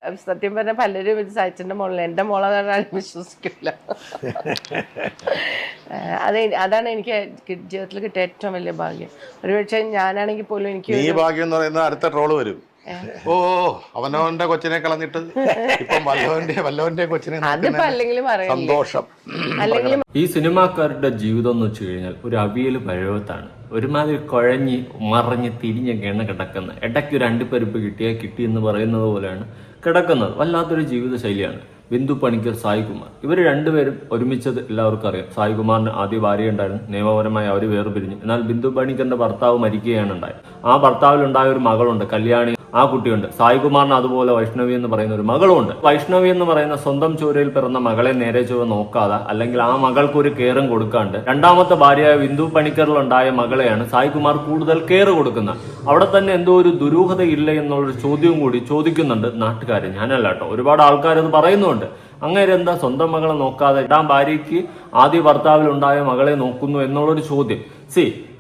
സത്യം പറഞ്ഞാൽ പലരും ഇത് സച്ചിൻ്റെ മോളിൽ എൻ്റെ മോളാണ് വിശ്വസിക്കില്ല. അതാണ് എനിക്ക് ജീവിതത്തിൽ കിട്ടിയ ഏറ്റവും വലിയ ഭാഗ്യം. ഒരുപക്ഷെ ഞാനാണെങ്കിൽ പോലും എനിക്ക് ഈ ഭാഗ്യം എന്ന് പറയുന്നത് അടുത്ത ട്രോള് വരും. ഓ അവനവന്റെ കൊച്ചിനെ കളഞ്ഞിട്ട് ഇപ്പം വല്ലവന്റെ കൊച്ചിനെ സന്തോഷം. ഈ സിനിമാക്കാരുടെ ജീവിതം എന്ന് വെച്ച് കഴിഞ്ഞാൽ ഒരു അവിയൽ പഴവത്താണ്. ഒരുമാതിരി കുഴഞ്ഞ് മറിഞ്ഞ് തിരിഞ്ഞൊക്കെയാണ് കിടക്കുന്നത്. ഇടയ്ക്ക് ഒരു അണ്ടിപ്പരിപ്പ് കിട്ടിയാൽ കിട്ടി എന്ന് പറയുന്നത് പോലെയാണ് കിടക്കുന്നത്. വല്ലാത്തൊരു ജീവിത ശൈലിയാണ്. ബിന്ദു പണിക്കർ, സായികുമാർ, ഇവർ രണ്ടുപേരും ഒരുമിച്ചത് എല്ലാവർക്കും അറിയാം. സായികുമാറിന് ആദ്യ ഭാര്യ ഉണ്ടായിരുന്നു. നിയമപരമായി അവർ വേർപിരിഞ്ഞു. എന്നാൽ ബിന്ദു പണിക്കറിന്റെ ഭർത്താവ് മരിക്കുകയാണ് ഉണ്ടായത്. ആ ഭർത്താവിലുണ്ടായ ഒരു മകളുണ്ട്, കല്യാണി. ആ കുട്ടിയുണ്ട്. സായികുമാറിന് അതുപോലെ വൈഷ്ണവി എന്ന് പറയുന്ന ഒരു മകളുണ്ട്. വൈഷ്ണവി എന്ന് പറയുന്ന സ്വന്തം ചോരയിൽ പിറന്ന മകളെ നേരെ ചൊവ്വ നോക്കാതെ, അല്ലെങ്കിൽ ആ മകൾക്ക് ഒരു കെയറും കൊടുക്കാണ്ട് രണ്ടാമത്തെ ഭാര്യയായ ബിന്ദു പണിക്കറിലുണ്ടായ മകളെയാണ് സായികുമാർ കൂടുതൽ കെയർ കൊടുക്കുന്നത്. അവിടെ തന്നെ എന്തോ ഒരു ദുരൂഹത ഇല്ല എന്നുള്ളൊരു ചോദ്യവും കൂടി ചോദിക്കുന്നുണ്ട് നാട്ടുകാർ. ഞാനല്ല കേട്ടോ, ഒരുപാട് ആൾക്കാർ അത് പറയുന്നുണ്ട്. അങ്ങനെ എന്താ സ്വന്തം മകളെ നോക്കാതെ രണ്ടാം ഭാര്യയ്ക്ക് ആദ്യ ഭർത്താവിലുണ്ടായ മകളെ നോക്കുന്നു എന്നുള്ളൊരു ചോദ്യം.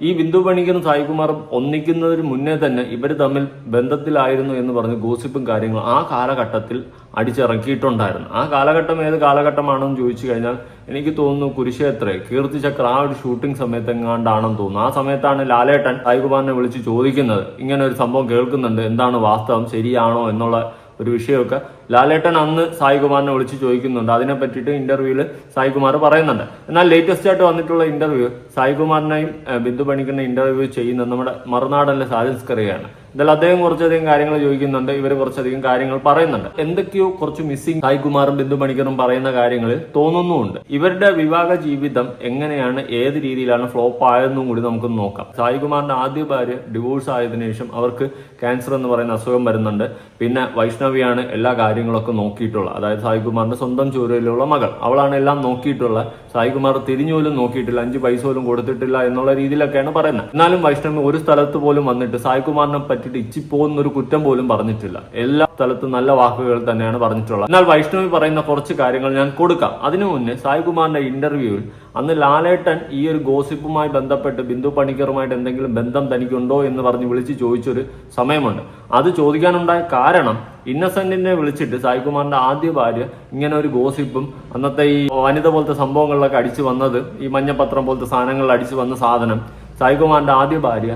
ഈ ബിന്ദു പണിക്കറും സായികുമാറും ഒന്നിക്കുന്നതിന് മുന്നേ തന്നെ ഇവർ തമ്മിൽ ബന്ധത്തിലായിരുന്നു എന്ന് പറഞ്ഞ് ഗോസിപ്പും കാര്യങ്ങളും ആ കാലഘട്ടത്തിൽ അടിച്ചിറക്കിയിട്ടുണ്ടായിരുന്നു. ആ കാലഘട്ടം ഏത് കാലഘട്ടമാണെന്ന് ചോദിച്ചു കഴിഞ്ഞാൽ എനിക്ക് തോന്നുന്നു കുരുക്ഷേത്ര കീർത്തിചക്ര ആ ഒരു ഷൂട്ടിംഗ് സമയത്ത് എങ്ങാണ്ടാണെന്ന് തോന്നുന്നു. ആ സമയത്താണ് ലാലേട്ടൻ സായികുമാറിനെ വിളിച്ച് ചോദിക്കുന്നത്, ഇങ്ങനെ ഒരു സംഭവം കേൾക്കുന്നുണ്ട്, എന്താണ് വാസ്തവം, ശരിയാണോ എന്നുള്ള ഒരു വിഷയമൊക്കെ ലാലേട്ടൻ അന്ന് സായികുമാറിനെ വിളിച്ച് ചോദിക്കുന്നുണ്ട്. അതിനെ പറ്റിയിട്ട് ഇന്റർവ്യൂവിൽ സായികുമാർ പറയുന്നുണ്ട്. എന്നാൽ ലേറ്റസ്റ്റ് ആയിട്ട് വന്നിട്ടുള്ള ഇന്റർവ്യൂ സായികുമാറിനെയും ബിന്ദു പണിക്കറിനെ ഇന്റർവ്യൂ ചെയ്യുന്നത് നമ്മുടെ മറുനാടനിലെ സാജിസ്കറിയാണ്. എന്തായാലും അദ്ദേഹം കുറച്ചധികം കാര്യങ്ങൾ ചോദിക്കുന്നുണ്ട്, ഇവർ കുറച്ചധികം കാര്യങ്ങൾ പറയുന്നുണ്ട്. എന്തൊക്കെയോ കുറച്ച് മിസ്സിംഗ് സായികുമാറും ബിന്ദു പണിക്കറും പറയുന്ന കാര്യങ്ങളിൽ തോന്നുന്നുമുണ്ട്. ഇവരുടെ വിവാഹ ജീവിതം എങ്ങനെയാണ്, ഏത് രീതിയിലാണ് ഫ്ലോപ്പ് ആയതെന്നും കൂടി നമുക്ക് നോക്കാം. സായികുമാറിന്റെ ആദ്യ ഭാര്യ ഡിവോഴ്സ് ആയതിനു ശേഷം അവർക്ക് ക്യാൻസർ എന്ന് പറയുന്ന അസുഖം വരുന്നുണ്ട്. പിന്നെ വൈഷ്ണവിയാണ് എല്ലാ കാര്യങ്ങളൊക്കെ നോക്കിയിട്ടുള്ളത്. അതായത് സായികുമാറിന്റെ സ്വന്തം ചോരയിലുള്ള മകൾ, അവളാണ് എല്ലാം നോക്കിയിട്ടുള്ളത്. സായികുമാർ തിരിഞ്ഞു പോലും നോക്കിയിട്ടില്ല, 5 പൈസ പോലും കൊടുത്തിട്ടില്ല എന്നുള്ള രീതിയിലൊക്കെയാണ് പറയുന്നത്. എന്നാലും വൈഷ്ണവി ഒരു സ്ഥലത്ത് പോലും വന്നിട്ട് സായികുമാറിനെ പറ്റിയിട്ട് ഇച്ചിപ്പോന്നൊരു കുറ്റം പോലും പറഞ്ഞിട്ടില്ല. എല്ലാ സ്ഥലത്തും നല്ല വാക്കുകൾ തന്നെയാണ് പറഞ്ഞിട്ടുള്ളത്. എന്നാൽ വൈഷ്ണവി പറയുന്ന കുറച്ച് കാര്യങ്ങൾ ഞാൻ കൊടുക്കാം. അതിനു മുന്നേ സായികുമാറിന്റെ ഇന്റർവ്യൂവിൽ അന്ന് ലാലേട്ടൻ ഈ ഒരു ഗോസിപ്പുമായി ബന്ധപ്പെട്ട് ബിന്ദു പണിക്കറുമായിട്ട് എന്തെങ്കിലും ബന്ധം തനിക്കുണ്ടോ എന്ന് പറഞ്ഞ് വിളിച്ച് ചോദിച്ചൊരു സമയമുണ്ട്. അത് ചോദിക്കാനുണ്ടായ കാരണം ഇന്നസെന്റിനെ വിളിച്ചിട്ട് സായികുമാറിന്റെ ആദ്യ ഭാര്യ ഇങ്ങനെ ഒരു ഗോസിപ്പും അന്നത്തെ ഈ വനിത പോലത്തെ സംഭവങ്ങളിലൊക്കെ അടിച്ചു വന്നത്, ഈ മഞ്ഞപത്രം പോലത്തെ സാധനങ്ങളിൽ അടിച്ചു വന്ന സാധനം സായികുമാറിന്റെ ആദ്യ ഭാര്യ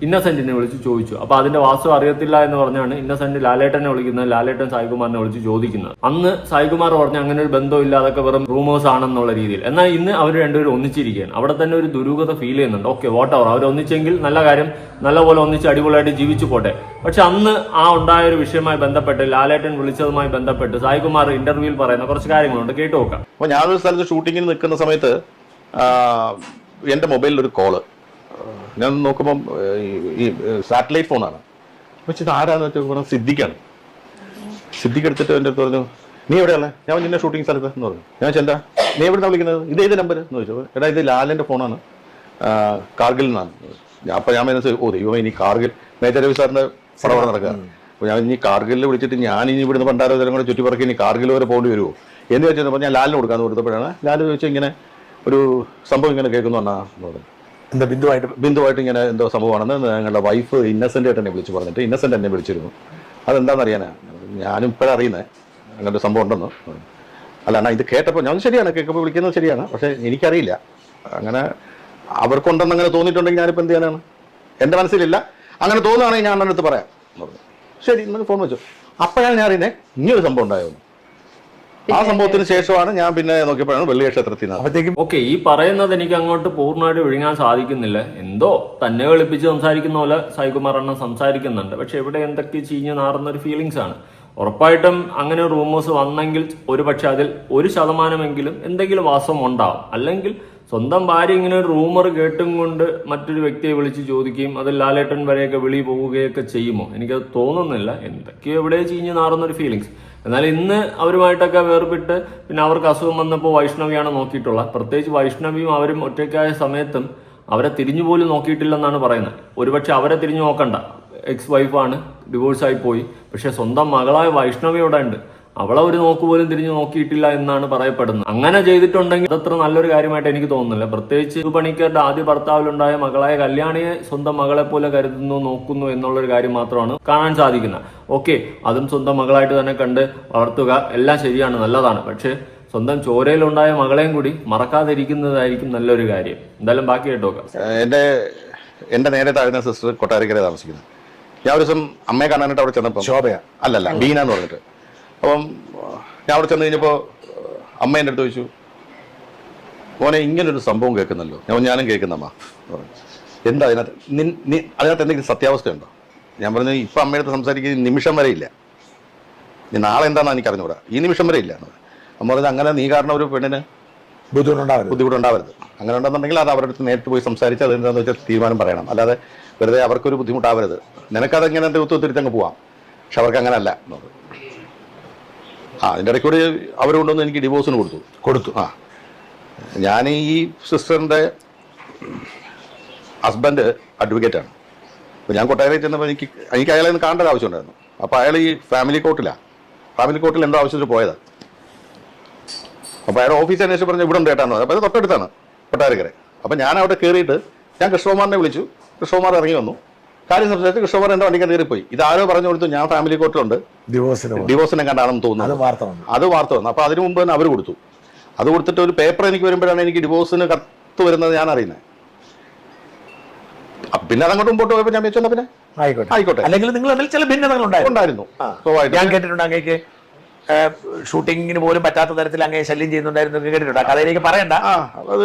ഇന്നസെന്റിനെ വിളിച്ച് ചോദിച്ചു. അപ്പൊ അതിന്റെ വാസ്തു അറിയത്തില്ല എന്ന് പറഞ്ഞാണ് ഇന്നസെന്റ് ലാലേട്ടനെ വിളിക്കുന്നത്, ലാലേട്ടൻ സായികുമാറിനെ വിളിച്ച് ചോദിക്കുന്നത്. അന്ന് സായികുമാർ പറഞ്ഞു അങ്ങനെ ഒരു ബന്ധമില്ല, അതൊക്കെ വെറും റൂമേഴ്സ് ആണെന്നുള്ള രീതിയിൽ. എന്നാൽ ഇന്ന് അവർ രണ്ടുപേരും ഒന്നിച്ചിരിക്കുകയാണ്. അവിടെ തന്നെ ഒരു ദുരൂഹത ഫീൽ ചെയ്യുന്നുണ്ട്. ഓക്കെ, വാട്ട് എവർ, അവർ ഒന്നിച്ചെങ്കിൽ നല്ല കാര്യം, നല്ലപോലെ ഒന്നിച്ച് അടിപൊളിയായിട്ട് ജീവിച്ചു പോട്ടെ. പക്ഷെ അന്ന് ആ ഉണ്ടായ ഒരു വിഷയവുമായി ബന്ധപ്പെട്ട് ലാലേട്ടൻ വിളിച്ചതുമായി ബന്ധപ്പെട്ട് സായികുമാർ ഇന്റർവ്യൂവിൽ പറയുന്ന കുറച്ച് കാര്യങ്ങളുണ്ട്, കേട്ടു നോക്കാം. അപ്പൊ ഞാനൊരു സ്ഥലത്ത് ഷൂട്ടിങ്ങിന് നിൽക്കുന്ന സമയത്ത് എന്റെ മൊബൈലിൽ ഒരു കോള്, ഞാൻ നോക്കുമ്പം ഈ സാറ്റലൈറ്റ് ഫോണാണ്. പക്ഷെ ഇത് ആരാന്ന് വെച്ചാൽ സിദ്ദിഖാണ്. സിദ്ദിഖ് എടുത്തിട്ട് എൻ്റെ അടുത്ത് പറഞ്ഞു, നീ എവിടെയാണ്? ഞാൻ നിന്നെ ഷൂട്ടിംഗ് സ്ഥലത്ത് എന്ന് പറഞ്ഞു. ഞാൻ ചെന്താ നീ എവിടെയാണ് വിളിക്കുന്നത്? ഇതേത് നമ്പർ എന്ന് ചോദിച്ചു. എടാ ഇത് ലാലിൻ്റെ ഫോണാണ്, കാർഗിൽ നിന്നാണ്. അപ്പോൾ ഞാൻ മനസ്സിൽ, ഓ ദൈവമേ ഇനി കാർഗിൽ, മേജർ രവി സാറിൻ്റെ പടം നടക്കുക. അപ്പോൾ ഞാൻ ഇനി കാർഗിലിൽ വിളിച്ചിട്ട് ഞാൻ ഇനി ഇവിടുന്ന് പണ്ടാരം കൂടെ ചുറ്റിപ്പറക്കി ഇനി കാർഗിൽ വരെ പോകേണ്ടി വരുമോ എന്ന് വെച്ചപ്പോൾ ഞാൻ ലാലിന് കൊടുക്കാമെന്ന് കൊടുത്തപ്പോഴാണ് ലാൽ ചോദിച്ചാൽ ഇങ്ങനെ ഒരു സംഭവം ഇങ്ങനെ കേൾക്കുന്നു പറഞ്ഞാൽ എന്താ ബിന്ദുവായിട്ട് ഇങ്ങനെ എന്തോ സംഭവമാണെന്ന് ഞങ്ങളുടെ വൈഫ് ഇന്നസെന്റ് ആയിട്ട് എന്നെ വിളിച്ച് പറഞ്ഞിട്ട് ഇന്നസെന്റ് എന്നെ വിളിച്ചിരുന്നു. അതെന്താണെന്ന് അറിയാനാ, ഞാനും ഇപ്പോഴറിയുന്നത് അങ്ങനത്തെ സംഭവം ഉണ്ടെന്ന്. അല്ല എന്നാ ഇത് കേട്ടപ്പോൾ ഞാൻ ശരിയാണ്, കേൾക്കുമ്പോൾ വിളിക്കുന്നത് ശരിയാണ്, പക്ഷെ എനിക്കറിയില്ല. അങ്ങനെ അവർക്കുണ്ടെന്ന് അങ്ങനെ തോന്നിയിട്ടുണ്ടെങ്കിൽ ഞാനിപ്പോൾ എന്ത് ചെയ്യാനാണ്? എൻ്റെ മനസ്സിലില്ല. അങ്ങനെ തോന്നുകയാണെങ്കിൽ ഞാൻ അടുത്ത് പറയാം. ശരി ഇന്നൊക്കെ ഫോൺ വെച്ചു. അപ്പോഴാണ് ഞാൻ അറിയുന്നത് ഇങ്ങനൊരു സംഭവം ഉണ്ടായിരുന്നു. ആ സംഭവത്തിന് ശേഷമാണ് ഞാൻ പിന്നെ നോക്കിയപ്പോഴാണ് വെള്ളിയ ക്ഷേത്രത്തിൽ നിന്ന്. ഓക്കെ, ഈ പറയുന്നത് എനിക്ക് അങ്ങോട്ട് പൂർണ്ണമായിട്ട് വിഴുങ്ങാൻ സാധിക്കുന്നില്ല. എന്തോ തന്നെ വെളുപ്പിച്ച് സംസാരിക്കുന്ന പോലെ സായികുമാർ അണ്ണൻ സംസാരിക്കുന്നുണ്ട്. പക്ഷെ ഇവിടെ എന്തൊക്കെ ചീഞ്ഞ് നാറുന്ന ഒരു ഫീലിങ്സ് ആണ്. ഉറപ്പായിട്ടും അങ്ങനെ റൂമേഴ്സ് വന്നെങ്കിൽ ഒരു പക്ഷെ അതിൽ 1% എന്തെങ്കിലും വാസം ഉണ്ടാവും. അല്ലെങ്കിൽ സ്വന്തം ഭാര്യ ഇങ്ങനെ ഒരു റൂമർ കേട്ടും കൊണ്ട് മറ്റൊരു വ്യക്തിയെ വിളിച്ച് ചോദിക്കുകയും അത് ലാലേട്ടൻ വരെയൊക്കെ വിളി പോവുകയൊക്കെ ചെയ്യുമോ? എനിക്കത് തോന്നുന്നില്ല. എന്തൊക്കെയോ എവിടെ ചീഞ്ഞ് നാറുന്നൊരു ഫീലിങ്സ്. എന്നാൽ ഇന്ന് അവരുമായിട്ടൊക്കെ വേർപിട്ട് പിന്നെ അവർക്ക് അസുഖം വന്നപ്പോൾ വൈഷ്ണവിയാണ് നോക്കിയിട്ടുള്ളത്. പ്രത്യേകിച്ച് വൈഷ്ണവിയും അവരും ഒറ്റയ്ക്കായ സമയത്തും അവരെ തിരിഞ്ഞുപോലും നോക്കിയിട്ടില്ലെന്നാണ് പറയുന്നത്. ഒരുപക്ഷെ അവരെ തിരിഞ്ഞു നോക്കണ്ട, എക്സ് വൈഫാണ്, ഡിവോഴ്സായി പോയി. പക്ഷെ സ്വന്തം മകളായ വൈഷ്ണവി ഇവിടെ ഉണ്ട്. അവളെ ഒരു നോക്ക് പോലും തിരിഞ്ഞു നോക്കിയിട്ടില്ല എന്നാണ് പറയപ്പെടുന്നത്. അങ്ങനെ ചെയ്തിട്ടുണ്ടെങ്കിൽ അതത്ര നല്ലൊരു കാര്യമായിട്ട് എനിക്ക് തോന്നുന്നില്ല. പ്രത്യേകിച്ച് ബിന്ദു പണിക്കരുടെ ആദ്യ ഭർത്താവിലുണ്ടായ മകളായ കല്യാണിയെ സ്വന്തം മകളെ പോലെ കരുതുന്നു, നോക്കുന്നു എന്നുള്ളൊരു കാര്യം മാത്രമാണ് കാണാൻ സാധിക്കുന്നത്. ഓക്കെ, അതും സ്വന്തം മകളായിട്ട് തന്നെ കണ്ട് വളർത്തുക, എല്ലാം ശരിയാണ്, നല്ലതാണ്. പക്ഷേ സ്വന്തം ചോരയിലുണ്ടായ മകളെയും കൂടി മറക്കാതിരിക്കുന്നതായിരിക്കും നല്ലൊരു കാര്യം. എന്തായാലും ബാക്കി കേട്ടോക്കാം. എന്റെ നേരെ താഴ്ന്ന സിസ്റ്റർ കൊട്ടാരക്കര താമസിക്കുന്നത്. ഞാൻ ഒരു ദിവസം അമ്മയെ കാണാനായിട്ട് അവിടെ ചെന്നപ്പോൾ, ശോഭയ അല്ലല്ല ബീന എന്ന് പറഞ്ഞിട്ട്, അപ്പം ഞാൻ അവിടെ ചെന്ന് കഴിഞ്ഞപ്പോൾ അമ്മ എൻ്റെ അടുത്ത് ചോദിച്ചു, മോനെ ഇങ്ങനൊരു സംഭവം കേൾക്കുന്നല്ലോ. ഞാനും കേൾക്കുന്നമ്മ പറഞ്ഞു, എന്താ അതിനകത്ത് എന്തെങ്കിലും സത്യാവസ്ഥയുണ്ടോ? ഞാൻ പറഞ്ഞു, ഇപ്പം അമ്മയുടെ അടുത്ത് സംസാരിക്കുന്ന നിമിഷം വരെ ഇല്ല, നീ നാളെ എന്താണെന്ന് എനിക്ക് അറിഞ്ഞുകൂടാ, ഈ നിമിഷം വരെ ഇല്ല. അമ്മ പറഞ്ഞത്, അങ്ങനെ നീ കാരണം ഒരു പെണ്ണിന് ബുദ്ധിമുട്ടുണ്ടാവരുത്. അങ്ങനെ ഉണ്ടെന്നുണ്ടെങ്കിൽ അത് അവരുടെ അടുത്ത് നേരിട്ട് പോയി സംസാരിച്ച് അതെന്താണെന്ന് വെച്ചാൽ തീരുമാനം പറയണം. അല്ലാതെ വെറുതെ അവർക്കൊരു ബുദ്ധിമുട്ടാവരുത്. നിനക്കത് എങ്ങനെ ഒത്തിരിത്തങ്ങ് പോവാം, പക്ഷെ അവർക്ക് അങ്ങനെ അല്ല. അതിൻ്റെ ഇടയ്ക്കൂടെ അവർ കൊണ്ടുവന്ന് എനിക്ക് ഡിവോഴ്സിന് കൊടുത്തു. ഞാൻ ഈ സിസ്റ്ററിൻ്റെ ഹസ്ബൻഡ് അഡ്വക്കേറ്റാണ്. അപ്പോൾ ഞാൻ കൊട്ടാരയിൽ ചെന്നപ്പോൾ എനിക്ക് അയാളെ ഒന്ന് കാണേണ്ട ആവശ്യമുണ്ടായിരുന്നു. അപ്പോൾ അയാൾ ഈ ഫാമിലി കോർട്ടിൽ എന്തോ ആവശ്യത്തിന് പോയത്. അപ്പോൾ അയാൾ ഓഫീസ് അന്വേഷിച്ച് പറഞ്ഞു, ഇവിടെ ഉണ്ട് കേട്ടാന്ന്. അപ്പോൾ അത് തൊട്ടടുത്താണ് കൊട്ടാരക്കര. അപ്പോൾ ഞാൻ അവിടെ കയറിയിട്ട് ഞാൻ കൃഷ്ണകുമാറിനെ വിളിച്ചു. കൃഷ്ണകുമാർ ഇറങ്ങി വന്നു, കാര്യം സംസാരിച്ച് കൃഷ്ണകുമാർ എൻ്റെ വണ്ടിക്ക് കയറിപ്പോയി. ഇതാരോ പറഞ്ഞു കൊടുത്തു, ഞാൻ ഫാമിലി കോർട്ടിലുണ്ട്, ഡിവോഴ്സിനെ കണ്ടാണെന്ന് തോന്നുന്നു. അത് വാർത്ത വന്നു. അപ്പോൾ അതിനു മുമ്പ് തന്നെ അവർ കൊടുത്തു. അത് കൊടുത്തിട്ട് ഒരു പേപ്പർ എനിക്ക് വരുമ്പോഴാണ് എനിക്ക് ഡിവോഴ്സിന് കത്ത് വരുന്നത് ഞാൻ അറിയുന്നത്. പിന്നെ അതങ്ങോട്ട് മുമ്പോട്ട് പോയപ്പോൾ ഞാൻ വെച്ചാൽ പിന്നെ ആയിക്കോട്ടെ. അല്ലെങ്കിൽ നിങ്ങൾ ചില ഭിന്നതകൾ ഉണ്ടായിരുന്നു. ഞാൻ കേട്ടിട്ടുണ്ട് അങ്ങേക്ക് ഷൂട്ടിങ്ങിന് പോലും പറ്റാത്ത തരത്തിൽ അങ്ങേ ശല്യം ചെയ്യുന്നുണ്ടായിരുന്നു കേട്ടിട്ടുണ്ട്. കഥയിലേക്ക് പറയണ്ട. അത്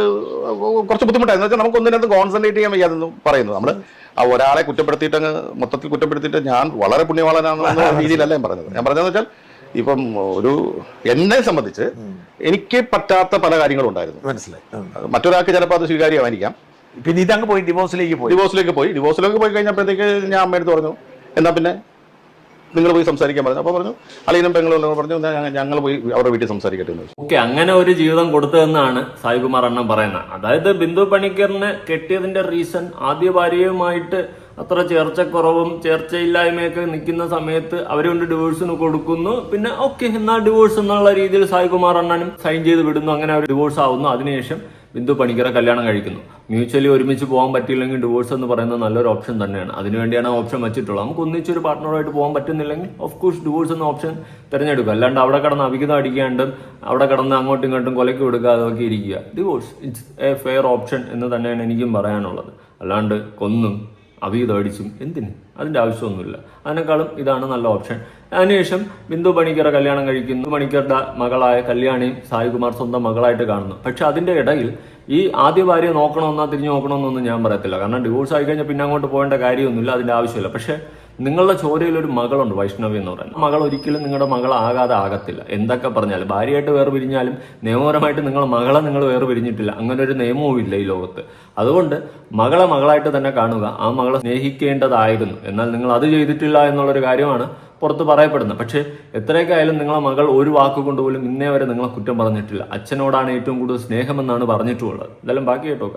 കുറച്ച് ബുദ്ധിമുട്ടായിരുന്നു. വെച്ചാൽ നമുക്ക് ഒന്നിനകത്ത് കോൺസെൻട്രേറ്റ് ചെയ്യാൻ വയ്യാതെന്ന് പറയുന്നത്. നമ്മൾ ആ ഒരാളെ കുറ്റപ്പെടുത്തിയിട്ട് മൊത്തത്തിൽ കുറ്റപ്പെടുത്തിയിട്ട് ഞാൻ വളരെ പുണ്യവാളനാണെന്ന രീതിയിലല്ല ഞാൻ പറഞ്ഞത്. ഞാൻ പറഞ്ഞതെന്ന് വെച്ചാൽ ഇപ്പം ഒരു എന്നെ സംബന്ധിച്ച് എനിക്ക് പറ്റാത്ത പല കാര്യങ്ങളും ഉണ്ടായിരുന്നു. മനസ്സിലായി. മറ്റൊരാൾക്ക് ചിലപ്പോൾ അത് സ്വീകാര്യമായിരിക്കാം. പിന്നെ ഇതങ്ങ് പോയി ഡിവോഴ്സിലേക്ക് പോയി കഴിഞ്ഞപ്പോഴത്തേക്ക് ഞാൻ അമ്മയെടുത്ത് പറഞ്ഞു, എന്നാ പിന്നെ നിങ്ങൾ പോയി സംസാരിക്കാൻ പറഞ്ഞു. അപ്പോൾ പറഞ്ഞു, അളിയനും പെങ്ങളും പറഞ്ഞു, ഞങ്ങൾ പോയി അവരുടെ വീട്ടിൽ സംസാരിക്കട്ടെ എന്ന്. ഓക്കെ, അങ്ങനെ ഒരു ജീവിതം കൊടുത്തതെന്നാണ് സായികുമാർ അണ്ണൻ പറയുന്നത്. അതായത് ബിന്ദു പണിക്കറിനെ കെട്ടിയതിന്റെ റീസൺ ആദ്യ ഭാര്യയുമായിട്ട് അത്ര ചേർച്ചക്കുറവും ചേർച്ചയില്ലായ്മയൊക്കെ നിൽക്കുന്ന സമയത്ത് അവരെ കൊണ്ട് ഡിവോഴ്സിന് കൊടുക്കുന്നു. പിന്നെ ഓക്കെ, എന്നാൽ ഡിവോഴ്സ് എന്നുള്ള രീതിയിൽ സായികുമാർ അണ്ണനും സൈൻ ചെയ്ത് വിടുന്നു. അങ്ങനെ അവർ ഡിവോഴ്സ് ആവുന്നു. അതിനുശേഷം ബിന്ദു പണിക്കറെ കല്യാണം കഴിക്കുന്നു. മ്യൂച്വലി ഒരുമിച്ച് പോകാൻ പറ്റിയില്ലെങ്കിൽ ഡിവോഴ്സ് എന്ന് പറയുന്നത് നല്ലൊരു ഓപ്ഷൻ തന്നെയാണ്. അതിനുവേണ്ടിയാണ് ഓപ്ഷൻ വെച്ചിട്ടുള്ളത്. നമുക്ക് ഒന്നിച്ചൊരു പാർട്ട്ണറായിട്ട് പോകാൻ പറ്റുന്നില്ലെങ്കിൽ ഓഫ് കോഴ്സ് ഡിവോഴ്സ് എന്ന ഓപ്ഷൻ തിരഞ്ഞെടുക്കുക. അല്ലാണ്ട് അവിടെ കിടന്ന് അവിഹിതം അടിക്കാണ്ടും അവിടെ കിടന്ന് അങ്ങോട്ടും ഇങ്ങോട്ടും കൊലയ്ക്ക് കൊടുക്കാതെ ഒക്കെ ഇരിക്കുക. Divorce it's A fair option എന്ന് തന്നെയാണ് എനിക്കും പറയാനുള്ളത്. അല്ലാണ്ട് കൊന്നും അവിഹിതം അടിച്ചും എന്തിന്, അതിൻ്റെ ആവശ്യമൊന്നുമില്ല. അതിനേക്കാളും ഇതാണ് നല്ല ഓപ്ഷൻ. അതിനുശേഷം ബിന്ദു പണിക്കറെ കല്യാണം കഴിക്കുന്നു. പണിക്കറുടെ മകളായ കല്യാണിയും സായികുമാർ സ്വന്തം മകളായിട്ട് കാണുന്നു. പക്ഷെ അതിൻ്റെ ഇടയിൽ ഈ ആദ്യ ഭാര്യയെ നോക്കണമെന്നോ തിരിഞ്ഞു നോക്കണമെന്നൊന്നും ഞാൻ പറയത്തില്ല. കാരണം ഡിവോഴ്സ് ആയി കഴിഞ്ഞാൽ പിന്നെ അങ്ങോട്ട് പോകേണ്ട കാര്യമൊന്നുമില്ല, അതിൻ്റെ ആവശ്യമില്ല. പക്ഷേ നിങ്ങളുടെ ചോരയിൽ ഒരു മകളുണ്ട്, വൈഷ്ണവി എന്ന് പറയുന്നത്. മകൾ ഒരിക്കലും നിങ്ങളുടെ മകളാകാതെ ആകത്തില്ല. എന്തൊക്കെ പറഞ്ഞാലും ഭാര്യയായിട്ട് വേറെ പിരിഞ്ഞാലും നിയമപരമായിട്ട് നിങ്ങളുടെ മകളെ നിങ്ങൾ വേറെ പിരിഞ്ഞിട്ടില്ല. അങ്ങനെ ഒരു നിയമവും ഇല്ല ഈ ലോകത്ത്. അതുകൊണ്ട് മകളെ മകളായിട്ട് തന്നെ കാണുക, ആ മകളെ സ്നേഹിക്കേണ്ടതായിരുന്നു. എന്നാൽ നിങ്ങൾ അത് ചെയ്തിട്ടില്ല എന്നുള്ളൊരു കാര്യമാണ് പുറത്ത് പറയപ്പെടുന്നത്. പക്ഷേ എത്രയൊക്കെ ആയാലും നിങ്ങളെ മകൾ ഒരു വാക്കുകൊണ്ട് പോലും ഇന്നേ വരെ നിങ്ങളെ കുറ്റം പറഞ്ഞിട്ടില്ല. അച്ഛനോടാണ് ഏറ്റവും കൂടുതൽ സ്നേഹമെന്നാണ് പറഞ്ഞിട്ടുള്ളത്. എന്തായാലും ബാക്കി കേട്ടോ.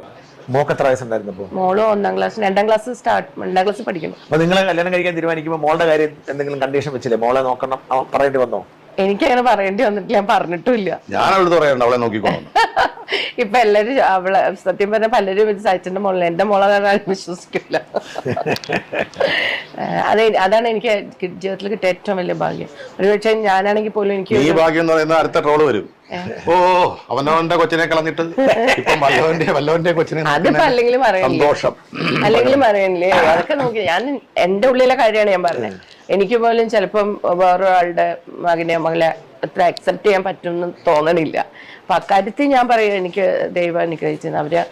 മോക്ക് എത്ര വയസ്സുണ്ടായിരുന്നപ്പോൾ? മോള് 2ാം ക്ലാസ് പഠിക്കുന്നു. അപ്പൊ നിങ്ങൾ കല്യാണം കഴിക്കാൻ തീരുമാനിക്കുമ്പോൾ മോളുടെ കാര്യം എന്തെങ്കിലും കണ്ടീഷൻ വെച്ചില്ലേ? മോളെ നോക്കണം പറയേണ്ടി വന്നോ? എനിക്കങ്ങനെ പറയേണ്ടി വന്നിട്ട് ഞാൻ പറഞ്ഞിട്ടുമില്ല. ഞാൻ അവളോട് പറയണ്ട, അവളെ നോക്കിക്കോണം. ഇപ്പൊ എല്ലാരും അവളെ സത്യം പറഞ്ഞ പലരും ഇത് സച്ചിന്റെ മോളിൽ എന്റെ മോളെ വിശ്വസിക്കില്ല. അതാണ് എനിക്ക് ജീവിതത്തിൽ കിട്ടിയ ഏറ്റവും വലിയ ഭാഗ്യം. ഒരുപക്ഷെ ഞാനാണെങ്കിൽ പോലും എനിക്ക് ഈ ഭാഗ്യം എന്ന് പറയുന്ന അടുത്ത ട്രോള് വരും. ഓ അവനവന്റെ കൊച്ചിനെ കളഞ്ഞിട്ട് ഇപ്പൊ വല്ലവന്റെ കൊച്ചിനെ അതിപ്പോ അല്ലെങ്കിലും സന്തോഷം അല്ലെങ്കിലും അറിയണില്ലേ, അതൊക്കെ നോക്കി ഞാൻ എന്റെ ഉള്ളിലെ കാര്യമാണ് ഞാൻ പറഞ്ഞത്. എനിക്ക് പോലും ചിലപ്പം വേറൊരാളുടെ മകളെ അത്ര അക്സെപ്റ്റ് ചെയ്യാൻ പറ്റുമെന്ന് തോന്നണില്ല. അപ്പൊ അക്കാര്യത്തിൽ ഞാൻ പറയും, എനിക്ക് ദൈവം അനുഗ്രഹിച്ചത് അവര്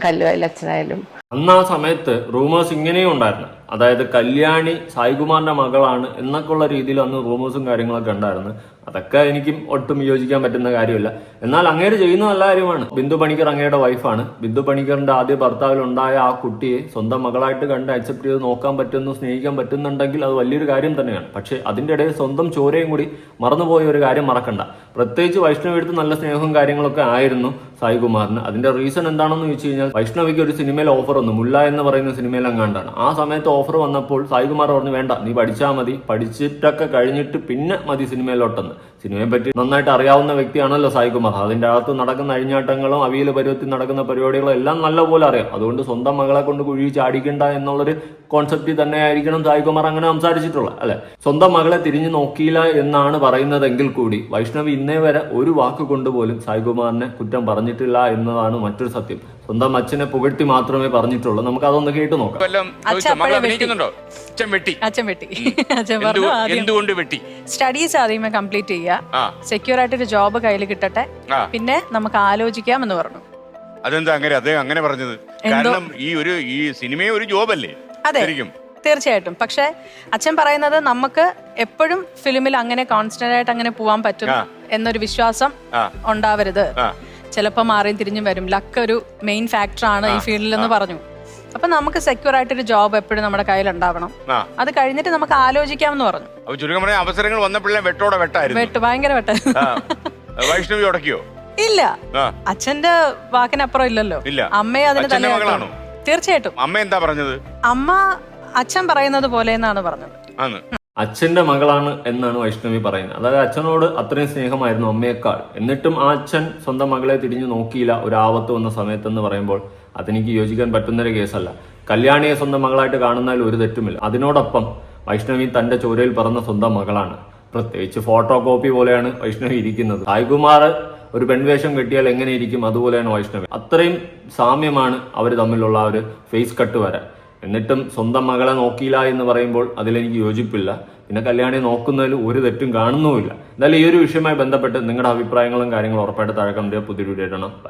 കല്ലുവായാലും അച്ഛനായാലും. അന്ന് ആ സമയത്ത് റൂമേഴ്സ് ഇങ്ങനെയും ഉണ്ടായിരുന്നു. അതായത് കല്യാണി സായികുമാറിന്റെ മകളാണ് എന്നൊക്കെയുള്ള രീതിയിൽ അന്ന് റൂമേഴ്സും കാര്യങ്ങളൊക്കെ ഉണ്ടായിരുന്നു. അതൊക്കെ എനിക്കും ഒട്ടും യോജിക്കാൻ പറ്റുന്ന കാര്യമില്ല. എന്നാൽ അങ്ങേര് ചെയ്യുന്ന നല്ല കാര്യമാണ്. ബിന്ദു പണിക്കർ അങ്ങയുടെ വൈഫാണ്. ബിന്ദു പണിക്കറിന്റെ ആദ്യ ഭർത്താവിലുണ്ടായ ആ കുട്ടിയെ സ്വന്തം മകളായിട്ട് കണ്ട് അക്സെപ്റ്റ് ചെയ്ത് നോക്കാൻ പറ്റുന്നു, സ്നേഹിക്കാൻ പറ്റുന്നുണ്ടെങ്കിൽ അത് വലിയൊരു കാര്യം തന്നെയാണ്. പക്ഷെ അതിൻ്റെ ഇടയിൽ സ്വന്തം ചോരയും കൂടി മറന്നുപോയ ഒരു കാര്യം മറക്കണ്ട. പ്രത്യേകിച്ച് വൈഷ്ണവിയെടുത്ത് നല്ല സ്നേഹവും കാര്യങ്ങളൊക്കെ ആയിരുന്നു സായികുമാറിന്. അതിന്റെ റീസൺ എന്താണെന്ന് ചോദിച്ചു കഴിഞ്ഞാൽ വൈഷ്ണവിക്ക് ഒരു സിനിമയിൽ ഓഫർ വന്നു, മുല്ല എന്ന് പറയുന്ന സിനിമയിൽ അങ്ങാണ്ടാണ്. ആ സമയത്ത് ഓഫർ വന്നപ്പോൾ സായികുമാർ പറഞ്ഞു വേണ്ട, നീ പഠിച്ചാൽ മതി, പഠിച്ചിട്ടൊക്കെ കഴിഞ്ഞിട്ട് പിന്നെ മതി സിനിമയിലോട്ടെന്ന്. സിനിമയെ പറ്റി നന്നായിട്ട് അറിയാവുന്ന വ്യക്തിയാണല്ലോ സായികുമാർ. അതിന്റെ അകത്ത് നടക്കുന്ന അഴിഞ്ഞാട്ടങ്ങളും അവിയൽ പരുവത്തിൽ നടക്കുന്ന പരിപാടികളും എല്ലാം നല്ലപോലെ അറിയാം. അതുകൊണ്ട് സ്വന്തം മകളെ കൊണ്ട് കുഴി ചാടിക്കണ്ട എന്നുള്ളൊരു കോൺസെപ്റ്റിൽ തന്നെ ആയിരിക്കണം സായികുമാർ അങ്ങനെ സംസാരിച്ചിട്ടുള്ളത്, അല്ലെ? സ്വന്തം മകളെ തിരിഞ്ഞു നോക്കിയില്ല എന്നാണ് പറയുന്നതെങ്കിൽ കൂടി വൈഷ്ണവി ഇന്നേ വരെ ഒരു വാക്ക് കൊണ്ടുപോലും സായികുമാറിനെ കുറ്റം പറഞ്ഞിട്ടില്ല എന്നതാണ് മറ്റൊരു സത്യം. സ്വന്തം അച്ഛനെ പുകഴ്ത്തി മാത്രമേ പറഞ്ഞിട്ടുള്ളൂ. നമുക്ക് അതൊന്ന് കേട്ടു നോക്കാം. എന്തുകൊണ്ട് വെട്ടി? സ്റ്റഡീസ് ആദ്യമേ കംപ്ലീറ്റ് ചെയ്യുക, സെക്യൂർ ആയിട്ടൊരു ജോബ് കയ്യിൽ കിട്ടട്ടെ, പിന്നെ നമുക്ക് ആലോചിക്കാം എന്ന് പറഞ്ഞു. അതെന്താ അങ്ങനെ അദ്ദേഹം അങ്ങനെ പറഞ്ഞത്? കാരണം ഈ സിനിമയെ ഒരു ജോബല്ലേ? അതെ, തീർച്ചയായിട്ടും. പക്ഷെ അച്ഛൻ പറയുന്നത് നമുക്ക് എപ്പോഴും ഫിലിമിൽ അങ്ങനെ കോൺസ്റ്റന്റ് ആയിട്ട് അങ്ങനെ പോവാൻ പറ്റും എന്നൊരു വിശ്വാസം ഉണ്ടാവരുത്. ചിലപ്പോൾ മാറിയും തിരിഞ്ഞും വരും. ലക്ക് ഒരു മെയിൻ ഫാക്ടർ ആണ് ഈ ഫീൽഡിൽ എന്ന് പറഞ്ഞു. അപ്പൊ നമുക്ക് സെക്യൂർ ആയിട്ടൊരു ജോബ് എപ്പോഴും നമ്മുടെ കയ്യിൽ ഉണ്ടാവണം. അത് കഴിഞ്ഞിട്ട് നമുക്ക് ആലോചിക്കാമെന്ന് പറഞ്ഞു. ചുരുക്കം പറഞ്ഞ അവസരങ്ങൾ വന്നപ്പോഴേ ഭയങ്കര വെട്ടായിരുന്നു. വൈഷ്ണവി ഉടക്കിയോ? ഇല്ല, അച്ഛന്റെ വാക്കിനപ്പുറം ഇല്ലല്ലോ. അമ്മയെ അതിന് തന്നെ. തീർച്ചയായിട്ടും. അമ്മ എന്താ പറഞ്ഞത്? അമ്മ അച്ഛൻ പറയുന്നത് പോലെ എന്നാണ് പറഞ്ഞത്. അച്ഛന്റെ മകളാണ് എന്നാണ് വൈഷ്ണവി പറയുന്നത്. അതായത് അച്ഛനോട് അത്രയും സ്നേഹമായിരുന്നു അമ്മയേക്കാൾ. എന്നിട്ടും ആ അച്ഛൻ സ്വന്തം മകളെ തിരിഞ്ഞു നോക്കിയില്ല ഒരു ആപത്ത് വന്ന സമയത്തെന്ന് പറയുമ്പോൾ അതെനിക്ക് യോജിക്കാൻ പറ്റുന്നൊരു കേസല്ല. കല്യാണിയെ സ്വന്തം മകളായിട്ട് കാണുന്നതിൽ ഒരു തെറ്റുമില്ല. അതിനോടൊപ്പം വൈഷ്ണവി തന്റെ ചോരയിൽ പറന്ന സ്വന്തം മകളാണ്. പ്രത്യേകിച്ച് ഫോട്ടോ കോപ്പി പോലെയാണ് വൈഷ്ണവി ഇരിക്കുന്നത്. സായികുമാർ ഒരു പെൺവേഷം കെട്ടിയാൽ എങ്ങനെ ഇരിക്കും അതുപോലെയാണ് വൈഷ്ണവി. അത്രയും സാമ്യമാണ് അവർ തമ്മിലുള്ള ആ ഒരു ഫേസ് കട്ട് വരാൻ. എന്നിട്ടും സ്വന്തം മകളെ നോക്കിയില്ല എന്ന് പറയുമ്പോൾ അതിലെനിക്ക് യോജിപ്പില്ല. പിന്നെ കല്യാണിയെ നോക്കുന്നതിൽ ഒരു തെറ്റും കാണുന്നുമില്ല. എന്നാലും ഈ ഒരു വിഷയവുമായി ബന്ധപ്പെട്ട് നിങ്ങളുടെ അഭിപ്രായങ്ങളും കാര്യങ്ങളും ഉറപ്പായിട്ട് താഴെ കമന്റ് ചെയ്യുക. പുതിയൊരു വീഡിയോ ആണ്. ബൈ.